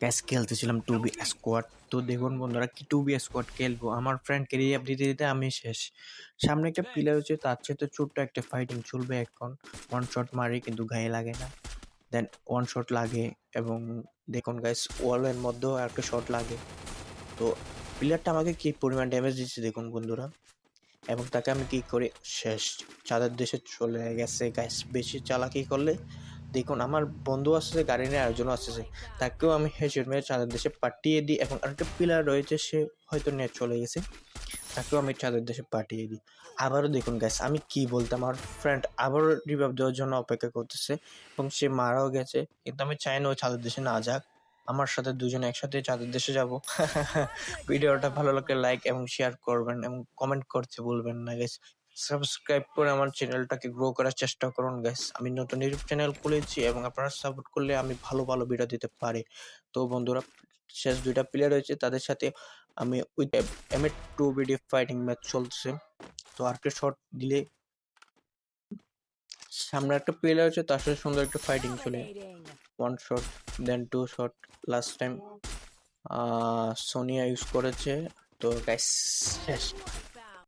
Gas খেলতেছিলাম 2B squad. তো দেখুন বন্ধুরা কি 2B স্কোয়াড খেলবো, আমার ফ্রেন্ডকে রিঅ্যাপ দিতে দিতে আমি শেষ। সামনে একটা প্লেয়ার হচ্ছে, তার চেয়ে ছোট্ট একটা ফাইটিং চলবে এখন। ওয়ান শট মারি কিন্তু গায়ে লাগে না, দেন ওয়ান শট লাগে এবং দেখুন গাইস ওয়ালের মধ্যেও একটা শট লাগে। তো প্লেয়ারটা আমাকে কি পরিমাণ ড্যামেজ দিচ্ছে দেখুন বন্ধুরা, এবং তাকে আমি কি করে শেষ। চাঁদের দেশে চলে গেছে গাইস। বেশি চালাকি করলে দেখুন আমার বন্ধু আসছে, গাড়ি নিয়ে আরেকজন আসছে, তাকেও আমি হেডশট মেরে চাঁদের দেশে পাঠিয়ে দিই। এবং আরেকটা প্লেয়ার রয়েছে, সে হয়তো নিয়ে চলে গেছে, তাকেও আমি চাঁদের দেশে পাঠিয়ে দিই। আবারও দেখুন গ্যাস আমি কি বলতাম, আমার ফ্রেন্ড আবারও রিভাইভ দেওয়ার জন্য অপেক্ষা করতেছে এবং সে মারাও গেছে। কিন্তু আমি চাই না ও চাঁদের দেশে না যাক, আমার সাথে দুজনে একসাথে চাঁদের দেশে যাব। ভিডিওটা ভালো লাগলে লাইক এবং শেয়ার করবেন এবং কমেন্ট করতে ভুলবেন না গাইস। সাবস্ক্রাইব করে আমার চ্যানেলটাকে গ্রো করার চেষ্টা করুন গাইস। আমি নতুন ইউটিউব চ্যানেল খুলেছি এবং আপনারা সাপোর্ট করলে আমি ভালো ভালো ভিডিও দিতে পারি। তো বন্ধুরা, শেষ দুইটা প্লেয়ার রয়েছে, তাদের সাথে আমি উইথ M2BD ফাইটিং ম্যাচ চলছে। তো আরেকটা শট দিলে সামনে একটা প্লেয়ার আছে, তার সাথে সুন্দর একটা ফাইটিং চলে। One shot, then two shot, last time Sonia use করেছে। তো গাইস শেষ।